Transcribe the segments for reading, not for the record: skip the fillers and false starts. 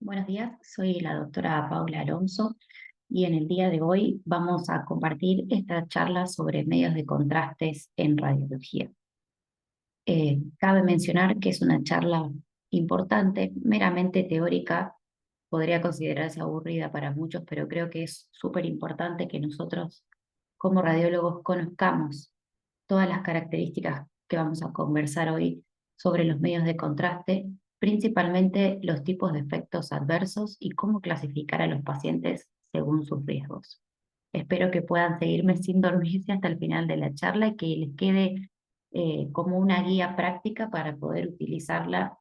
Buenos días, soy la doctora Paula Alonso y en el día de hoy vamos a compartir esta charla sobre medios de contrastes en radiología. Cabe mencionar que es una charla importante, meramente teórica, podría considerarse aburrida para muchos, pero creo que es súper importante que nosotros como radiólogos conozcamos todas las características que vamos a conversar hoy sobre los medios de contraste, principalmente los tipos de efectos adversos y cómo clasificar a los pacientes según sus riesgos. Espero que puedan seguirme sin dormirse hasta el final de la charla y que les quede como una guía práctica para poder utilizarla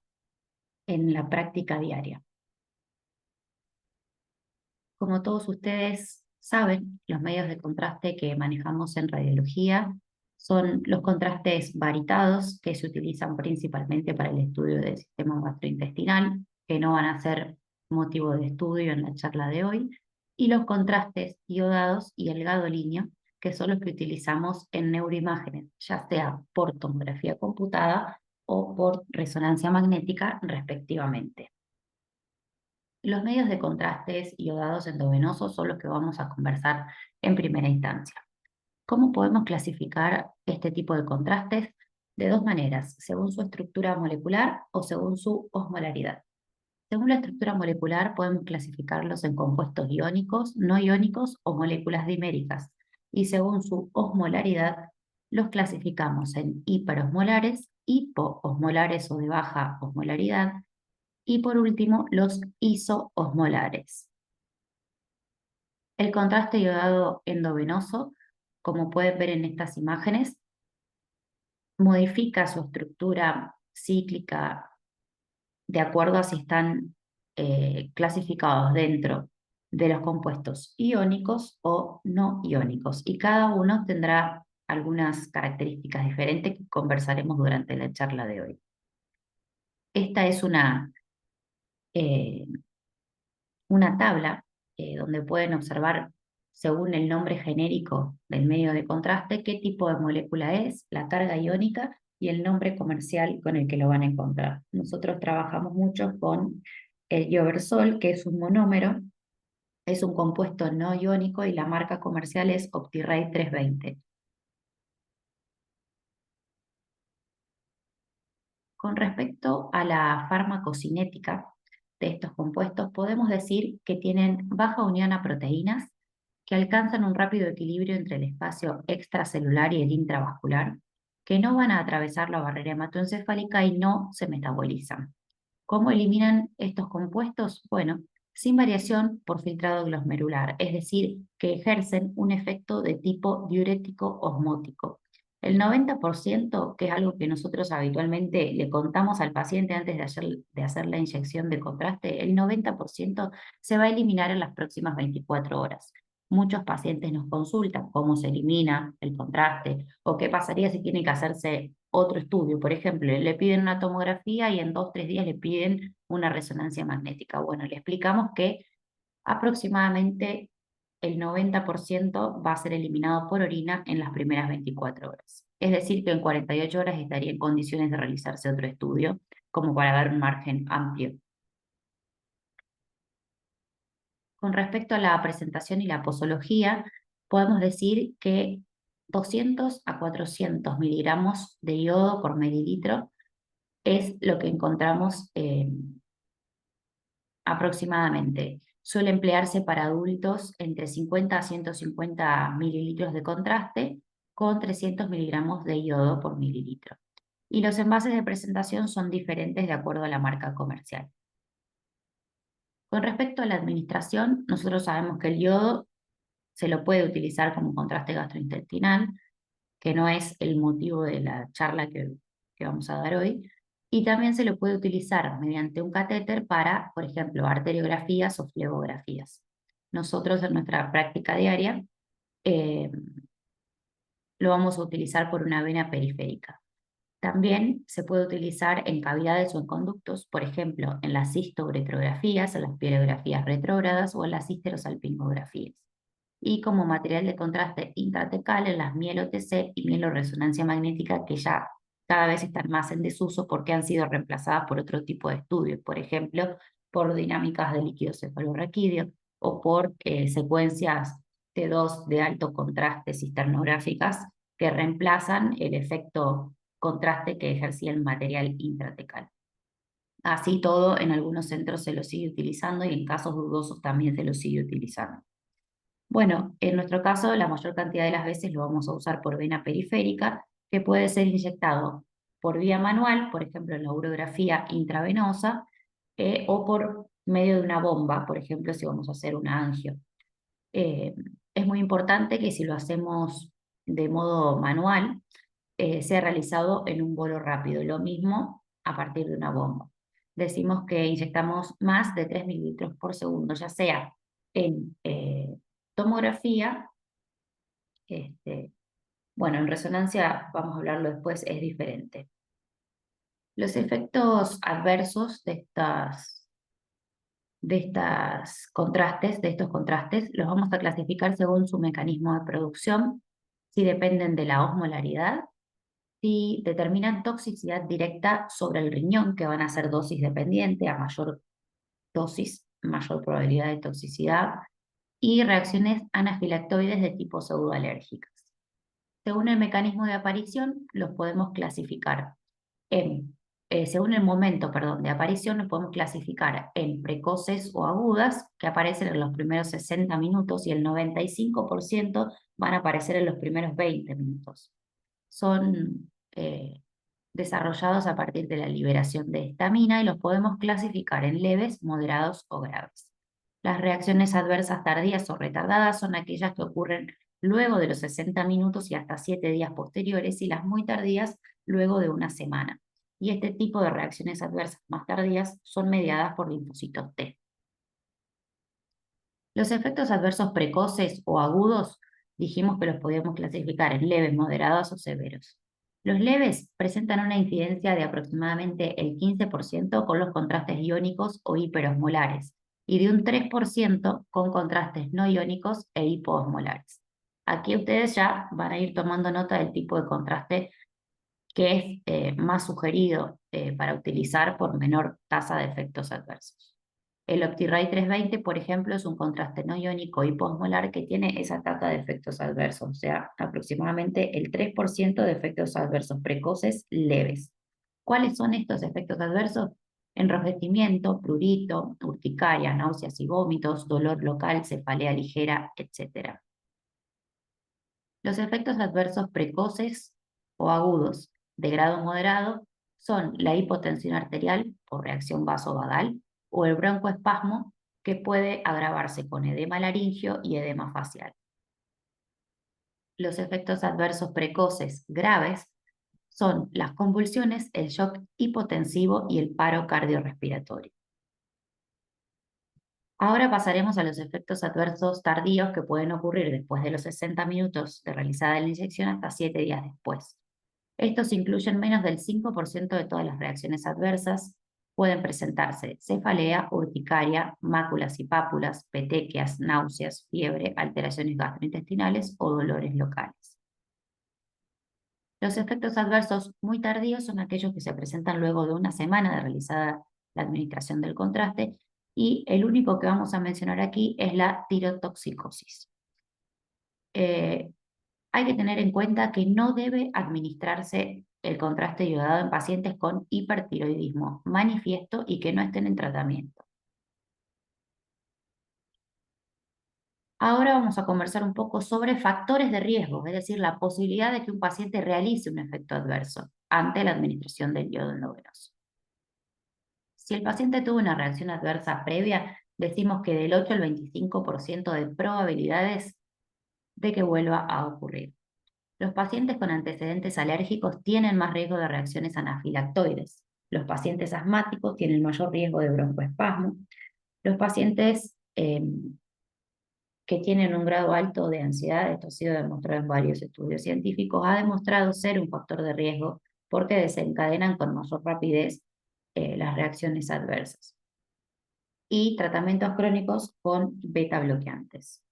en la práctica diaria. Como todos ustedes saben, los medios de contraste que manejamos en radiología son los contrastes varitados que se utilizan principalmente para el estudio del sistema gastrointestinal, que no van a ser motivo de estudio en la charla de hoy, y los contrastes iodados y el gadolíneo, que son los que utilizamos en neuroimágenes, ya sea por tomografía computada o por resonancia magnética, respectivamente. Los medios de contrastes iodados endovenosos son los que vamos a conversar en primera instancia. ¿Cómo podemos clasificar este tipo de contrastes? De dos maneras, según su estructura molecular o según su osmolaridad. Según la estructura molecular podemos clasificarlos en compuestos iónicos, no iónicos o moléculas diméricas. Y según su osmolaridad los clasificamos en hiperosmolares, hipoosmolares o de baja osmolaridad, y por último, los isoosmolares. El contraste iodado endovenoso, como pueden ver en estas imágenes, modifica su estructura cíclica de acuerdo a si están clasificados dentro de los compuestos iónicos o no iónicos. Y cada uno tendrá algunas características diferentes que conversaremos durante la charla de hoy. Esta es eh, una tabla donde pueden observar, según el nombre genérico del medio de contraste, qué tipo de molécula es, la carga iónica y el nombre comercial con el que lo van a encontrar. Nosotros trabajamos mucho con el ioversol, que es un monómero, es un compuesto no iónico y la marca comercial es Optiray 320. Con respecto a la farmacocinética de estos compuestos, podemos decir que tienen baja unión a proteínas, que alcanzan un rápido equilibrio entre el espacio extracelular y el intravascular, que no van a atravesar la barrera hematoencefálica y no se metabolizan. ¿Cómo eliminan estos compuestos? Bueno, sin variación por filtrado glomerular, es decir, que ejercen un efecto de tipo diurético osmótico. El 90%, que es algo que nosotros habitualmente le contamos al paciente antes de hacer la inyección de contraste, el 90% se va a eliminar en las próximas 24 horas. Muchos pacientes nos consultan cómo se elimina el contraste o qué pasaría si tiene que hacerse otro estudio. Por ejemplo, le piden una tomografía y en 2 o 3 días le piden una resonancia magnética. Bueno, le explicamos que aproximadamente el 90% va a ser eliminado por orina en las primeras 24 horas. Es decir, que en 48 horas estaría en condiciones de realizarse otro estudio, como para dar un margen amplio. Con respecto a la presentación y la posología, podemos decir que 200 a 400 miligramos de yodo por mililitro es lo que encontramos aproximadamente. Suele emplearse para adultos entre 50 a 150 mililitros de contraste con 300 miligramos de yodo por mililitro. Y los envases de presentación son diferentes de acuerdo a la marca comercial. Con respecto a la administración, nosotros sabemos que el yodo se lo puede utilizar como contraste gastrointestinal, que no es el motivo de la charla que vamos a dar hoy, y también se lo puede utilizar mediante un catéter para, por ejemplo, arteriografías o flebografías. Nosotros en nuestra práctica diaria eh, lo vamos a utilizar por una vena periférica. También se puede utilizar en cavidades o en conductos, por ejemplo, en las cistouretrografías, en las pielografías retrógradas o en las histerosalpingografías. Y como material de contraste intratecal en las mielo-TC y mieloresonancia magnética, que ya cada vez están más en desuso porque han sido reemplazadas por otro tipo de estudios, por ejemplo, por dinámicas de líquido cefalorraquídeo o por secuencias T2 de alto contraste cisternográficas que reemplazan el efecto contraste que ejercía el material intratecal. Así todo, en algunos centros se lo sigue utilizando y en casos dudosos también se lo sigue utilizando. Bueno, en nuestro caso, la mayor cantidad de las veces lo vamos a usar por vena periférica, que puede ser inyectado por vía manual, por ejemplo, en la urografía intravenosa, o por medio de una bomba, por ejemplo, si vamos a hacer una angio. Es muy importante que si lo hacemos de modo manual, sea realizado en un bolo rápido. Lo mismo a partir de una bomba. Decimos que inyectamos más de 3 mililitros por segundo, ya sea en tomografía, bueno, en resonancia, vamos a hablarlo después, es diferente. Los efectos adversos de estos contrastes, los vamos a clasificar según su mecanismo de producción, si dependen de la osmolaridad, si determinan toxicidad directa sobre el riñón, que van a ser dosis dependiente, a mayor dosis, mayor probabilidad de toxicidad, y reacciones anafilactoides de tipo pseudoalérgicas. Según el mecanismo de aparición, los podemos clasificar según el momento, perdón, de aparición, los podemos clasificar en precoces o agudas, que aparecen en los primeros 60 minutos, y el 95% van a aparecer en los primeros 20 minutos. Son desarrollados a partir de la liberación de histamina y los podemos clasificar en leves, moderados o graves. Las reacciones adversas tardías o retardadas son aquellas que ocurren luego de los 60 minutos y hasta 7 días posteriores, y las muy tardías luego de una semana. Y este tipo de reacciones adversas más tardías son mediadas por linfocitos T. Los efectos adversos precoces o agudos dijimos que los podíamos clasificar en leves, moderados o severos. Los leves presentan una incidencia de aproximadamente el 15% con los contrastes iónicos o hiperosmolares y de un 3% con contrastes no iónicos e hipoosmolares. Aquí ustedes ya van a ir tomando nota del tipo de contraste que es más sugerido para utilizar por menor tasa de efectos adversos. El OptiRay 320, por ejemplo, es un contraste no iónico hiposmolar que tiene esa tasa de efectos adversos, o sea, aproximadamente el 3% de efectos adversos precoces leves. ¿Cuáles son estos efectos adversos? Enrojecimiento, prurito, urticaria, náuseas y vómitos, dolor local, cefalea ligera, etc. Los efectos adversos precoces o agudos de grado moderado son la hipotensión arterial por reacción vasovagal o el broncoespasmo, que puede agravarse con edema laringio y edema facial. Los efectos adversos precoces graves son las convulsiones, el shock hipotensivo y el paro cardiorrespiratorio. Ahora pasaremos a los efectos adversos tardíos que pueden ocurrir después de los 60 minutos de realizada la inyección hasta 7 días después. Estos incluyen menos del 5% de todas las reacciones adversas. Pueden presentarse cefalea, urticaria, máculas y pápulas, petequias, náuseas, fiebre, alteraciones gastrointestinales o dolores locales. Los efectos adversos muy tardíos son aquellos que se presentan luego de una semana de realizada la administración del contraste, y el único que vamos a mencionar aquí es la tirotoxicosis. Hay que tener en cuenta que no debe administrarse el contraste iodado en pacientes con hipertiroidismo manifiesto y que no estén en tratamiento. Ahora vamos a conversar un poco sobre factores de riesgo, es decir, la posibilidad de que un paciente realice un efecto adverso ante la administración del yodo endovenoso. Si el paciente tuvo una reacción adversa previa, decimos que del 8 al 25% de probabilidades de que vuelva a ocurrir. Los pacientes con antecedentes alérgicos tienen más riesgo de reacciones anafilactoides. Los pacientes asmáticos tienen mayor riesgo de broncoespasmo. Los pacientes que tienen un grado alto de ansiedad, esto ha sido demostrado en varios estudios científicos, ha demostrado ser un factor de riesgo porque desencadenan con mayor rapidez las reacciones adversas. Y tratamientos crónicos con beta bloqueantes.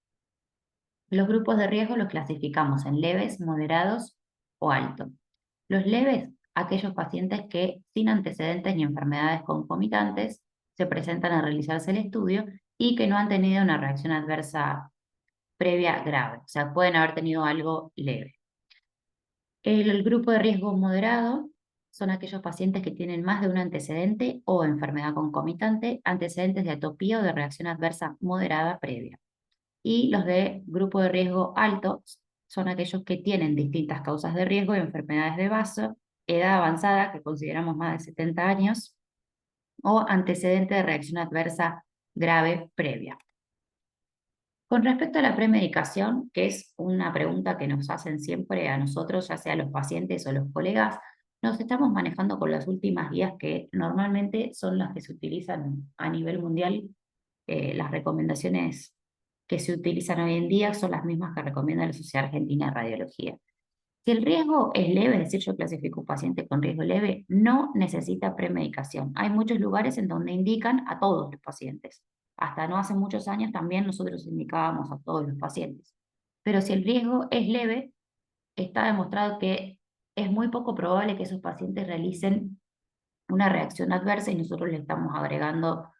Los grupos de riesgo los clasificamos en leves, moderados o altos. Los leves, aquellos pacientes que sin antecedentes ni enfermedades concomitantes se presentan a realizarse el estudio y que no han tenido una reacción adversa previa grave, o sea, pueden haber tenido algo leve. El grupo de riesgo moderado son aquellos pacientes que tienen más de un antecedente o enfermedad concomitante, antecedentes de atopía o de reacción adversa moderada previa. Y los de grupo de riesgo alto son aquellos que tienen distintas causas de riesgo y enfermedades de base, edad avanzada, que consideramos más de 70 años, o antecedente de reacción adversa grave previa. Con respecto a la premedicación, que es una pregunta que nos hacen siempre a nosotros, ya sea los pacientes o los colegas, nos estamos manejando con las últimas guías que normalmente son las que se utilizan a nivel mundial. Las recomendaciones que se utilizan hoy en día son las mismas que recomienda la Sociedad Argentina de Radiología. Si el riesgo es leve, es decir, yo clasifico un paciente con riesgo leve, no necesita premedicación. Hay muchos lugares en donde indican a todos los pacientes. Hasta no hace muchos años también nosotros indicábamos a todos los pacientes. Pero si el riesgo es leve, está demostrado que es muy poco probable que esos pacientes realicen una reacción adversa y nosotros le estamos agregando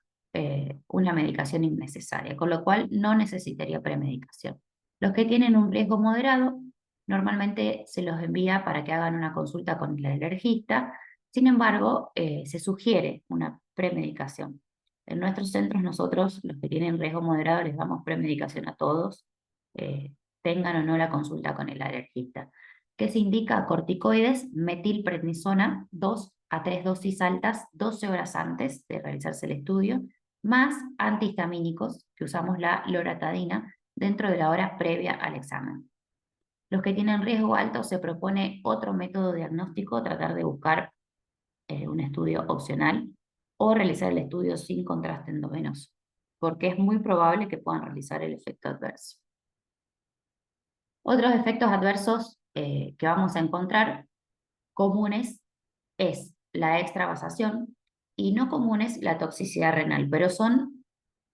una medicación innecesaria, con lo cual no necesitaría premedicación. Los que tienen un riesgo moderado, normalmente se los envía para que hagan una consulta con el alergista, sin embargo, se sugiere una premedicación. En nuestros centros nosotros, los que tienen riesgo moderado, les damos premedicación a todos, eh, tengan o no la consulta con el alergista. ¿Qué se indica? Corticoides, metilprednisona, 2 a 3 dosis altas 12 horas antes de realizarse el estudio, más antihistamínicos, que usamos la loratadina, dentro de la hora previa al examen. Los que tienen riesgo alto se propone otro método diagnóstico, tratar de buscar un estudio opcional o realizar el estudio sin contraste endovenoso, porque es muy probable que puedan realizar el efecto adverso. Otros efectos adversos que vamos a encontrar comunes es la extravasación y no comunes la toxicidad renal, pero son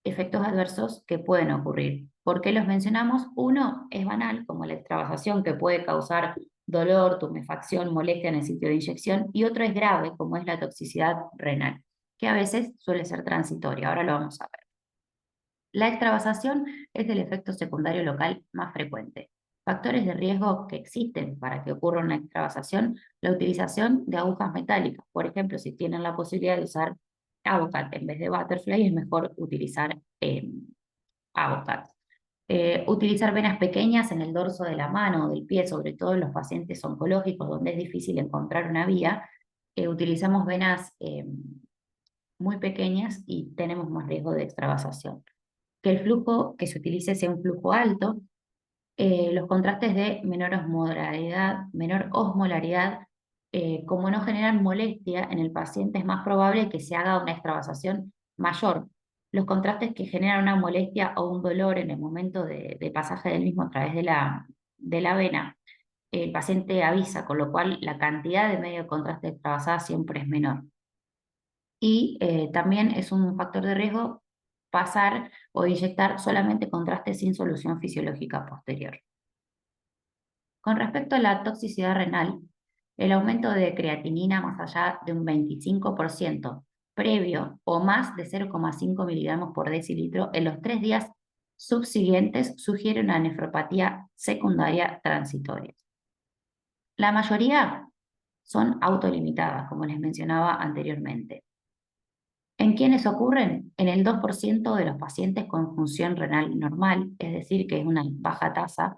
efectos adversos que pueden ocurrir. ¿Por qué los mencionamos? Uno es banal, como la extravasación, que puede causar dolor, tumefacción, molestia en el sitio de inyección, y otro es grave, como es la toxicidad renal, que a veces suele ser transitoria. Ahora lo vamos a ver. La extravasación es el efecto secundario local más frecuente. Factores de riesgo que existen para que ocurra una extravasación: la utilización de agujas metálicas. Por ejemplo, si tienen la posibilidad de usar Avocat en vez de Butterfly, es mejor utilizar Avocat. Utilizar venas pequeñas en el dorso de la mano o del pie, sobre todo en los pacientes oncológicos, donde es difícil encontrar una vía. Utilizamos venas muy pequeñas y tenemos más riesgo de extravasación. Que el flujo que se utilice sea un flujo alto, los contrastes de menor osmolaridad, como no generan molestia en el paciente, es más probable que se haga una extravasación mayor. Los contrastes que generan una molestia o un dolor en el momento de pasaje del mismo a través de la vena, el paciente avisa, con lo cual la cantidad de medio de contraste extravasada siempre es menor. Y también es un factor de riesgo pasar o inyectar solamente contraste sin solución fisiológica posterior. Con respecto a la toxicidad renal, el aumento de creatinina más allá de un 25% previo o más de 0,5 miligramos por decilitro en los 3 días subsiguientes sugiere una nefropatía secundaria transitoria. La mayoría son autolimitadas, como les mencionaba anteriormente. ¿En quiénes ocurren? En el 2% de los pacientes con función renal normal, es decir, que es una baja tasa,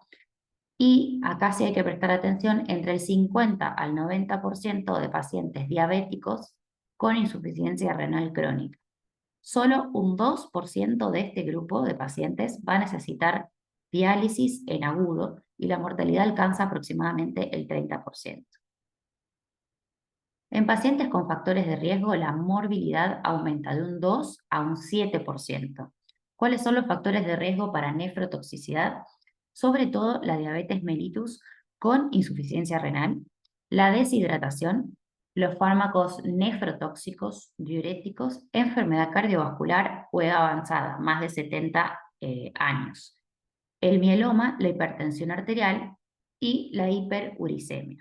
y acá sí hay que prestar atención, entre el 50 al 90% de pacientes diabéticos con insuficiencia renal crónica. Solo un 2% de este grupo de pacientes va a necesitar diálisis en agudo y la mortalidad alcanza aproximadamente el 30%. En pacientes con factores de riesgo, la morbilidad aumenta de un 2 a un 7%. ¿Cuáles son los factores de riesgo para nefrotoxicidad? Sobre todo la diabetes mellitus con insuficiencia renal, la deshidratación, los fármacos nefrotóxicos, diuréticos, enfermedad cardiovascular o edad avanzada, más de 70 años, el mieloma, la hipertensión arterial y la hiperuricemia.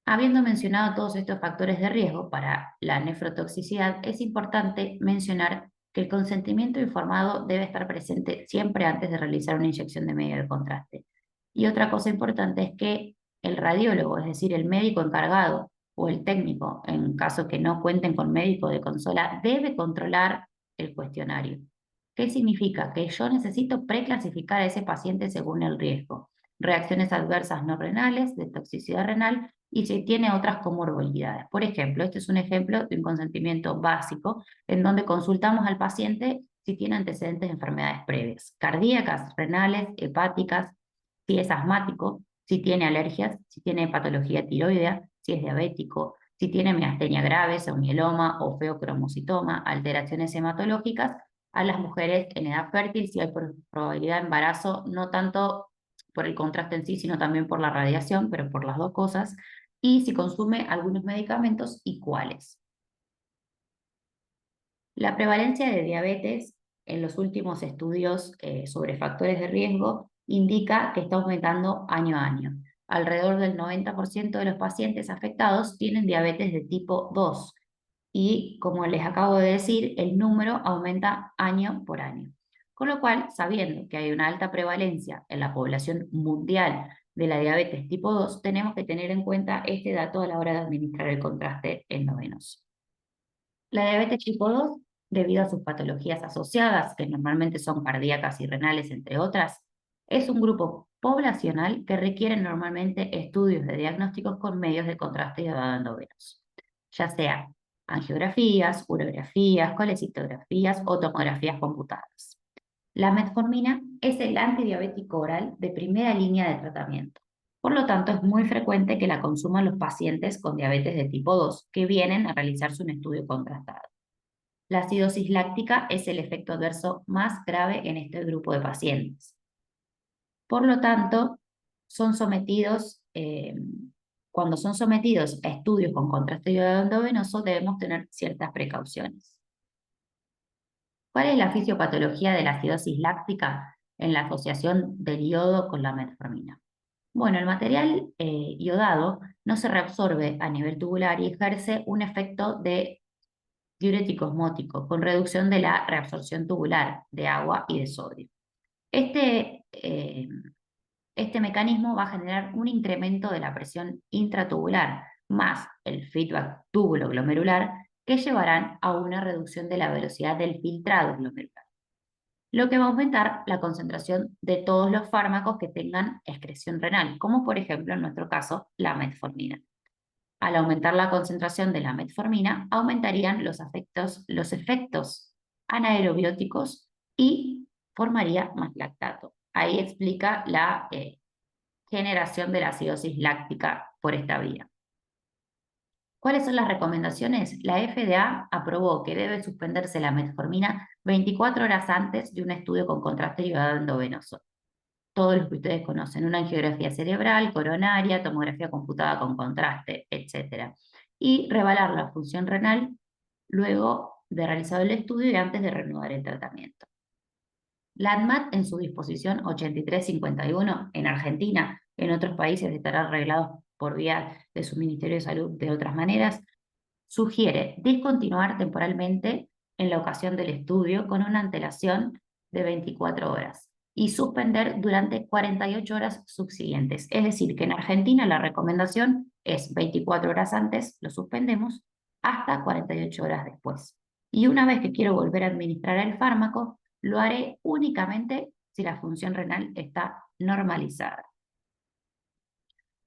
Habiendo mencionado todos estos factores de riesgo para la nefrotoxicidad, es importante mencionar que el consentimiento informado debe estar presente siempre antes de realizar una inyección de medio de contraste. Y otra cosa importante es que el radiólogo, es decir, el médico encargado o el técnico, en caso que no cuenten con médico de consola, debe controlar el cuestionario. ¿Qué significa? Que yo necesito preclasificar a ese paciente según el riesgo, reacciones adversas no renales, de toxicidad renal y si tiene otras comorbilidades. Por ejemplo, este es un ejemplo de un consentimiento básico en donde consultamos al paciente si tiene antecedentes de enfermedades previas, cardíacas, renales, hepáticas, si es asmático, si tiene alergias, si tiene patología tiroidea, si es diabético, si tiene miastenia grave, o mieloma o feocromocitoma, alteraciones hematológicas, a las mujeres en edad fértil, si hay probabilidad de embarazo, no tanto por el contraste en sí, sino también por la radiación, pero por las dos cosas, y si consume algunos medicamentos y cuáles. La prevalencia de diabetes en los últimos estudios sobre factores de riesgo indica que está aumentando año a año. Alrededor del 90% de los pacientes afectados tienen diabetes de tipo 2 y, como les acabo de decir, el número aumenta año por año. Con lo cual, sabiendo que hay una alta prevalencia en la población mundial de la diabetes tipo 2, tenemos que tener en cuenta este dato a la hora de administrar el contraste endovenoso. La diabetes tipo 2, debido a sus patologías asociadas, que normalmente son cardíacas y renales, entre otras, es un grupo poblacional que requiere normalmente estudios de diagnósticos con medios de contraste iodado endovenoso, ya sea angiografías, urografías, colecistografías o tomografías computadas. La metformina es el antidiabético oral de primera línea de tratamiento. Por lo tanto, es muy frecuente que la consuman los pacientes con diabetes de tipo 2 que vienen a realizarse un estudio contrastado. La acidosis láctica es el efecto adverso más grave en este grupo de pacientes. Por lo tanto, cuando son sometidos a estudios con contraste iodado endovenoso, debemos tener ciertas precauciones. ¿Cuál es la fisiopatología de la acidosis láctica en la asociación del yodo con la metformina? Bueno, el material iodado no se reabsorbe a nivel tubular y ejerce un efecto de diurético osmótico con reducción de la reabsorción tubular de agua y de sodio. Este mecanismo va a generar un incremento de la presión intratubular más el feedback túbulo-glomerular que llevarán a una reducción de la velocidad del filtrado glomerular, lo que va a aumentar la concentración de todos los fármacos que tengan excreción renal, como por ejemplo en nuestro caso la metformina. Al aumentar la concentración de la metformina, aumentarían los efectos anaerobióticos y formaría más lactato. Ahí explica la generación de la acidosis láctica por esta vía. ¿Cuáles son las recomendaciones? La FDA aprobó que debe suspenderse la metformina 24 horas antes de un estudio con contraste iodado endovenoso. Todos los que ustedes conocen, una angiografía cerebral, coronaria, tomografía computada con contraste, etc. Y revalar la función renal luego de realizado el estudio y antes de reanudar el tratamiento. La ANMAT en su disposición 8351 en Argentina, en otros países estará arreglado por vía de su Ministerio de Salud de otras maneras, sugiere discontinuar temporalmente en la ocasión del estudio con una antelación de 24 horas y suspender durante 48 horas subsiguientes. Es decir, que en Argentina la recomendación es 24 horas antes, lo suspendemos, hasta 48 horas después. Y una vez que quiero volver a administrar el fármaco, lo haré únicamente si la función renal está normalizada.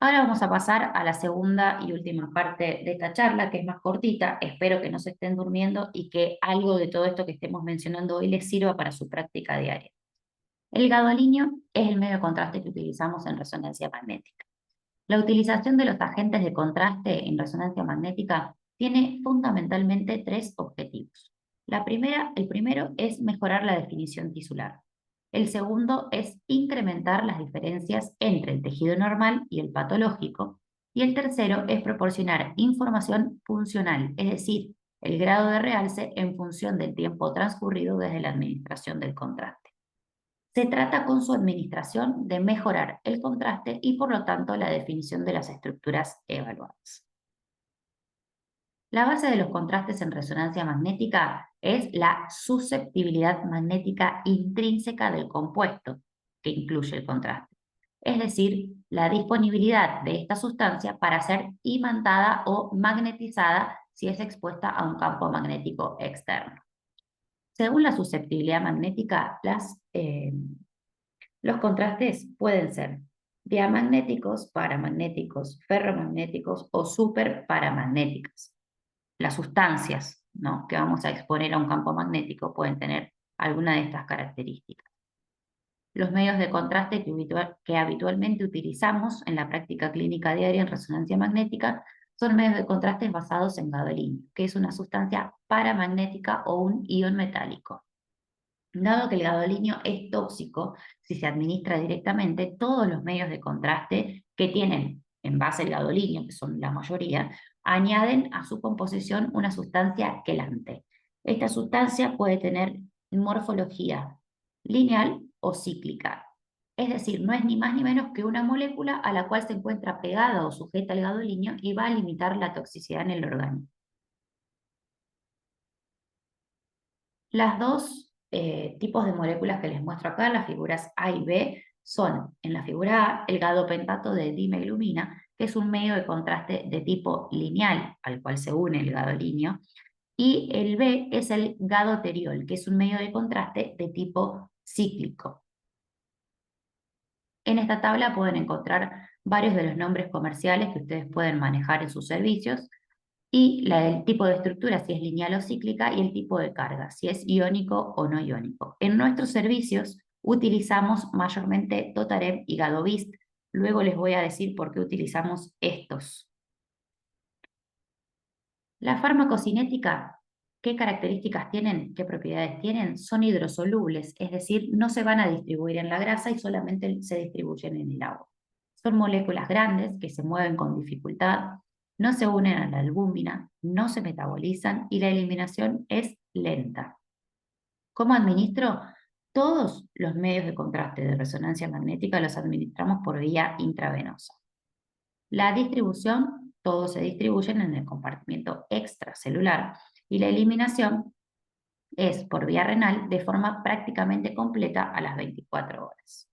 Ahora vamos a pasar a la segunda y última parte de esta charla, que es más cortita. Espero que no se estén durmiendo y que algo de todo esto que estemos mencionando hoy les sirva para su práctica diaria. El gadolinio es el medio de contraste que utilizamos en resonancia magnética. La utilización de los agentes de contraste en resonancia magnética tiene fundamentalmente tres objetivos. El primero es mejorar la definición tisular. El segundo es incrementar las diferencias entre el tejido normal y el patológico. Y el tercero es proporcionar información funcional, es decir, el grado de realce en función del tiempo transcurrido desde la administración del contraste. Se trata con su administración de mejorar el contraste y por lo tanto la definición de las estructuras evaluadas. La base de los contrastes en resonancia magnética es la susceptibilidad magnética intrínseca del compuesto, que incluye el contraste. Es decir, la disponibilidad de esta sustancia para ser imantada o magnetizada si es expuesta a un campo magnético externo. Según la susceptibilidad magnética, los contrastes pueden ser diamagnéticos, paramagnéticos, ferromagnéticos o superparamagnéticos. Las sustancias, ¿no?, que vamos a exponer a un campo magnético pueden tener alguna de estas características. Los medios de contraste que habitualmente utilizamos en la práctica clínica diaria en resonancia magnética son medios de contraste basados en gadolinio, que es una sustancia paramagnética o un ion metálico. Dado que el gadolinio es tóxico, si se administra directamente, todos los medios de contraste que tienen en base el gadolinio, que son la mayoría, añaden a su composición una sustancia quelante. Esta sustancia puede tener morfología lineal o cíclica. Es decir, no es ni más ni menos que una molécula a la cual se encuentra pegada o sujeta el gadolinio y va a limitar la toxicidad en el organismo. Las dos tipos de moléculas que les muestro acá, las figuras A y B, son en la figura A el gadopentato de dimeglumina, que es un medio de contraste de tipo lineal al cual se une el gadolinio, y el B es el gadoteriol, que es un medio de contraste de tipo cíclico. En esta tabla pueden encontrar varios de los nombres comerciales que ustedes pueden manejar en sus servicios, y el tipo de estructura, si es lineal o cíclica, y el tipo de carga, si es iónico o no iónico. En nuestros servicios utilizamos mayormente Totarem y Gadovist. Luego les voy a decir por qué utilizamos estos. La farmacocinética, ¿qué características tienen? ¿Qué propiedades tienen? Son hidrosolubles, es decir, no se van a distribuir en la grasa y solamente se distribuyen en el agua. Son moléculas grandes que se mueven con dificultad, no se unen a la albúmina, no se metabolizan y la eliminación es lenta. ¿Cómo administro? Todos los medios de contraste de resonancia magnética los administramos por vía intravenosa. La distribución, todos se distribuyen en el compartimiento extracelular y la eliminación es por vía renal de forma prácticamente completa a las 24 horas.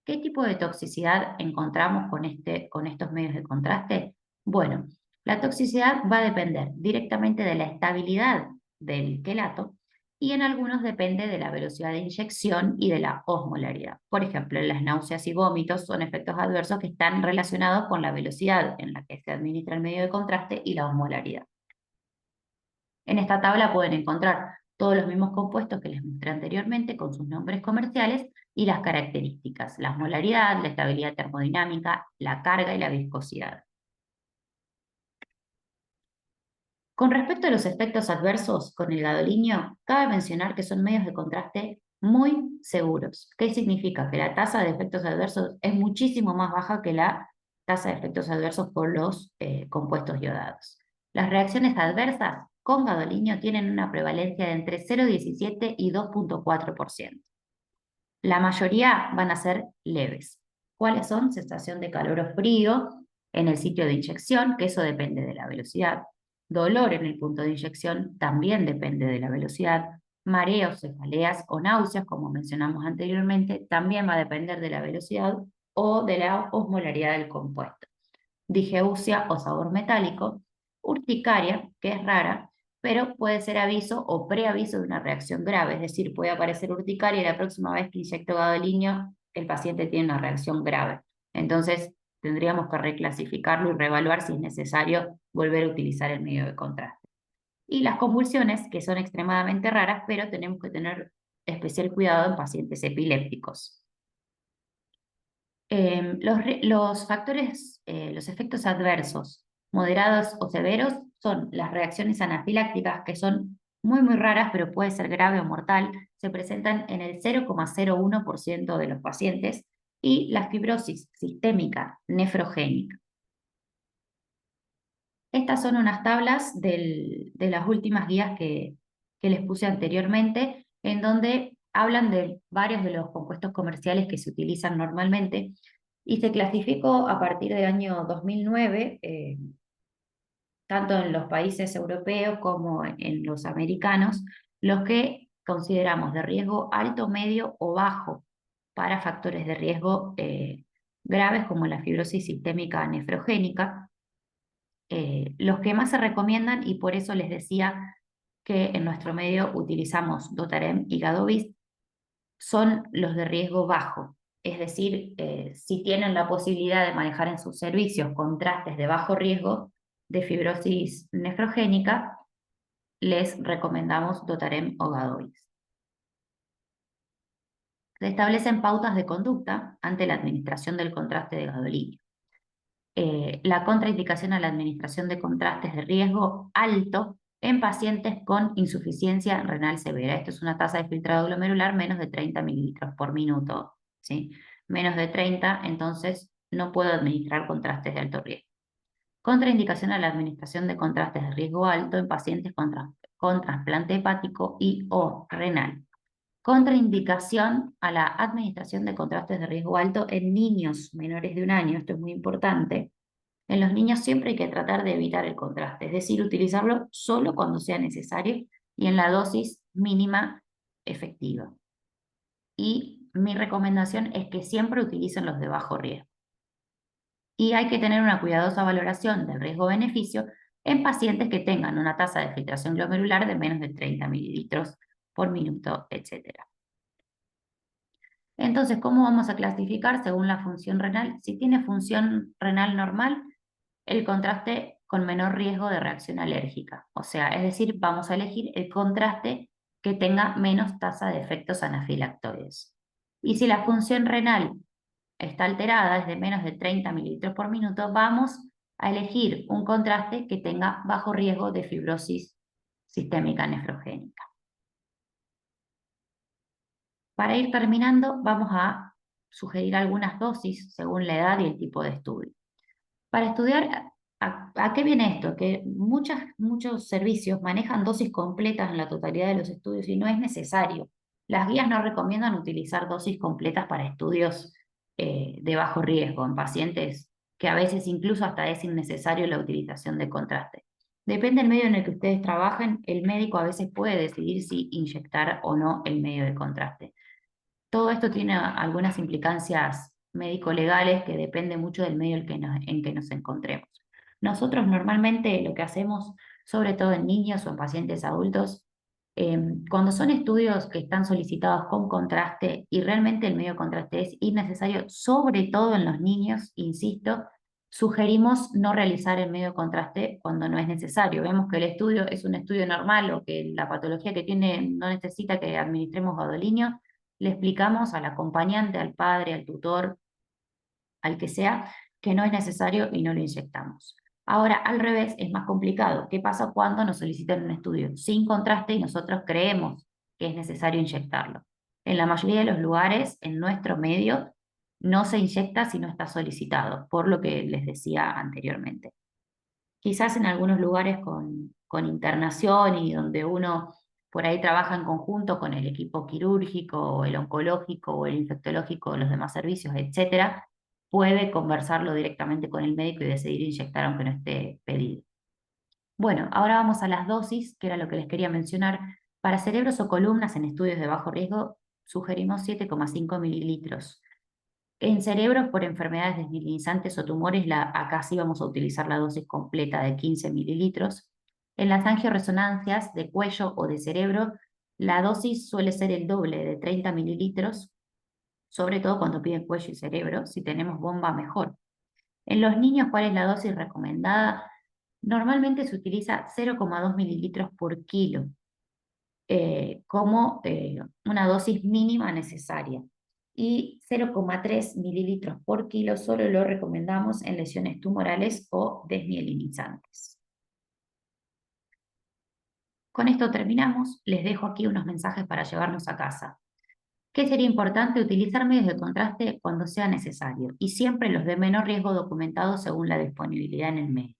¿Qué tipo de toxicidad encontramos con estos medios de contraste? Bueno, la toxicidad va a depender directamente de la estabilidad del quelato y en algunos depende de la velocidad de inyección y de la osmolaridad. Por ejemplo, las náuseas y vómitos son efectos adversos que están relacionados con la velocidad en la que se administra el medio de contraste y la osmolaridad. En esta tabla pueden encontrar todos los mismos compuestos que les mostré anteriormente con sus nombres comerciales y las características, la osmolaridad, la estabilidad termodinámica, la carga y la viscosidad. Con respecto a los efectos adversos con el gadolinio, cabe mencionar que son medios de contraste muy seguros. ¿Qué significa? Que la tasa de efectos adversos es muchísimo más baja que la tasa de efectos adversos por los compuestos iodados. Las reacciones adversas con gadolinio tienen una prevalencia de entre 0,17 y 2,4%. La mayoría van a ser leves. ¿Cuáles son? Sensación de calor o frío en el sitio de inyección, que eso depende de la velocidad. Dolor en el punto de inyección también depende de la velocidad. Mareos, cefaleas o náuseas, como mencionamos anteriormente, también va a depender de la velocidad o de la osmolaridad del compuesto. Digeusia o sabor metálico. Urticaria, que es rara, pero puede ser aviso o preaviso de una reacción grave, es decir, puede aparecer urticaria y la próxima vez que inyecto gadolinio el paciente tiene una reacción grave. Entonces, tendríamos que reclasificarlo y reevaluar si es necesario volver a utilizar el medio de contraste. Y las convulsiones, que son extremadamente raras, pero tenemos que tener especial cuidado en pacientes epilépticos. Los factores, los efectos adversos moderados o severos son las reacciones anafilácticas, que son muy raras, pero puede ser grave o mortal. Se presentan en el 0,01% de los pacientes, y la fibrosis sistémica nefrogénica. Estas son unas tablas de las últimas guías que les puse anteriormente, en donde hablan de varios de los compuestos comerciales que se utilizan normalmente y se clasificó a partir del año 2009, tanto en los países europeos como en los americanos, los que consideramos de riesgo alto, medio o bajo para factores de riesgo graves como la fibrosis sistémica nefrogénica. Los que más se recomiendan, y por eso les decía que en nuestro medio utilizamos Dotarem y Gadovis, son los de riesgo bajo. Es decir, si tienen la posibilidad de manejar en sus servicios contrastes de bajo riesgo de fibrosis nefrogénica, les recomendamos Dotarem o Gadovis. Se establecen pautas de conducta ante la administración del contraste de gadolínio. La contraindicación a la administración de contrastes de riesgo alto en pacientes con insuficiencia renal severa. Esto es una tasa de filtrado glomerular menos de 30 mililitros por minuto, ¿sí? Menos de 30, entonces no puedo administrar contrastes de alto riesgo. Contraindicación a la administración de contrastes de riesgo alto en pacientes con trasplante hepático y o renal. Contraindicación a la administración de contrastes de riesgo alto en niños menores de 1 año. Esto es muy importante. En los niños siempre hay que tratar de evitar el contraste, es decir, utilizarlo solo cuando sea necesario y en la dosis mínima efectiva. Y mi recomendación es que siempre utilicen los de bajo riesgo. Y hay que tener una cuidadosa valoración del riesgo-beneficio en pacientes que tengan una tasa de filtración glomerular de menos de 30 mililitros por minuto, etc. Entonces, ¿cómo vamos a clasificar según la función renal? Si tiene función renal normal, el contraste con menor riesgo de reacción alérgica. O sea, es decir, vamos a elegir el contraste que tenga menos tasa de efectos anafilactoides. Y si la función renal está alterada, es de menos de 30 mililitros por minuto, vamos a elegir un contraste que tenga bajo riesgo de fibrosis sistémica nefrogénica. Para ir terminando, vamos a sugerir algunas dosis según la edad y el tipo de estudio. Para estudiar, ¿a qué viene esto? Que muchos servicios manejan dosis completas en la totalidad de los estudios y no es necesario. Las guías no recomiendan utilizar dosis completas para estudios de bajo riesgo en pacientes que a veces incluso hasta es innecesario la utilización de contraste. Depende del medio en el que ustedes trabajen, el médico a veces puede decidir si inyectar o no el medio de contraste. Todo esto tiene algunas implicancias médico-legales que depende mucho del medio en que nos encontremos. Nosotros normalmente lo que hacemos, sobre todo en niños o en pacientes adultos, cuando son estudios que están solicitados con contraste y realmente el medio de contraste es innecesario, sobre todo en los niños, insisto, sugerimos no realizar el medio de contraste cuando no es necesario. Vemos que el estudio es un estudio normal o que la patología que tiene no necesita que administremos gadolínio, le explicamos al acompañante, al padre, al tutor, al que sea, que no es necesario y no lo inyectamos. Ahora, al revés, es más complicado. ¿Qué pasa cuando nos solicitan un estudio sin contraste y nosotros creemos que es necesario inyectarlo? En la mayoría de los lugares, en nuestro medio, no se inyecta si no está solicitado, por lo que les decía anteriormente. Quizás en algunos lugares con internación y donde uno por ahí trabaja en conjunto con el equipo quirúrgico, o el oncológico, o el infectológico, o los demás servicios, etcétera, puede conversarlo directamente con el médico y decidir inyectar aunque no esté pedido. Bueno, ahora vamos a las dosis, que era lo que les quería mencionar. Para cerebros o columnas en estudios de bajo riesgo, sugerimos 7,5 mililitros. En cerebros por enfermedades desmielinizantes o tumores, acá sí vamos a utilizar la dosis completa de 15 mililitros. En las angioresonancias de cuello o de cerebro, la dosis suele ser el doble de 30 mililitros, sobre todo cuando piden cuello y cerebro. Si tenemos bomba, mejor. En los niños, ¿cuál es la dosis recomendada? Normalmente se utiliza 0,2 mililitros por kilo como una dosis mínima necesaria. Y 0,3 mililitros por kilo solo lo recomendamos en lesiones tumorales o desmielinizantes. Con esto terminamos. Les dejo aquí unos mensajes para llevarnos a casa. ¿Qué sería importante? Utilizar medios de contraste cuando sea necesario y siempre los de menor riesgo documentados según la disponibilidad en el medio.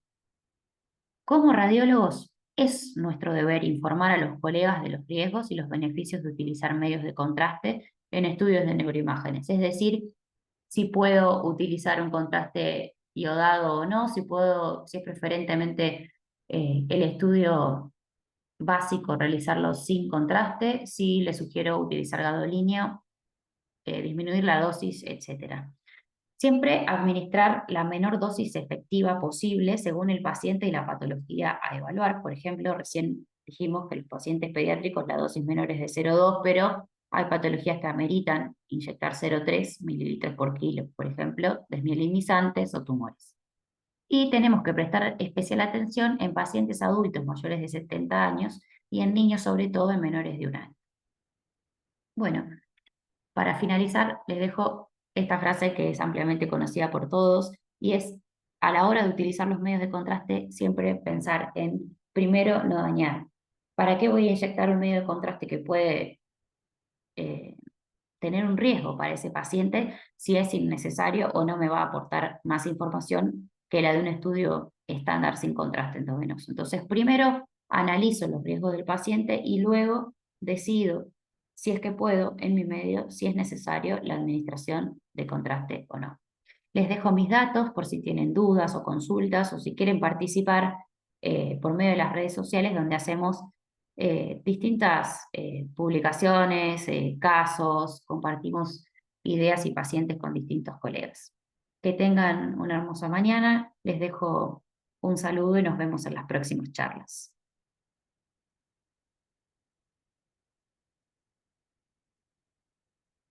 Como radiólogos, Es nuestro deber informar a los colegas de los riesgos y los beneficios de utilizar medios de contraste en estudios de neuroimágenes. Es decir, si puedo utilizar un contraste iodado o no, si es preferentemente el estudio básico realizarlo sin contraste, si le sugiero utilizar gadolinio, disminuir la dosis, etcétera. Siempre administrar la menor dosis efectiva posible según el paciente y la patología a evaluar. Por ejemplo, recién dijimos que los pacientes pediátricos la dosis menor es de 0,2, pero hay patologías que ameritan inyectar 0,3 mililitros por kilo, por ejemplo, desmielinizantes o tumores. Y tenemos que prestar especial atención en pacientes adultos mayores de 70 años y en niños, sobre todo en menores de 1 año. Bueno, para finalizar, les dejo esta frase que es ampliamente conocida por todos y es, a la hora de utilizar los medios de contraste, siempre pensar en, primero, no dañar. ¿Para qué voy a inyectar un medio de contraste que puede eh, tener un riesgo para ese paciente si es innecesario o no me va a aportar más información que la de un estudio estándar sin contraste endovenoso? Entonces, primero analizo los riesgos del paciente y luego decido, si es que puedo, en mi medio, si es necesario la administración de contraste o no. Les dejo mis datos por si tienen dudas o consultas o si quieren participar por medio de las redes sociales donde hacemos distintas publicaciones, casos, compartimos ideas y pacientes con distintos colegas. Que tengan una hermosa mañana, les dejo un saludo y nos vemos en las próximas charlas.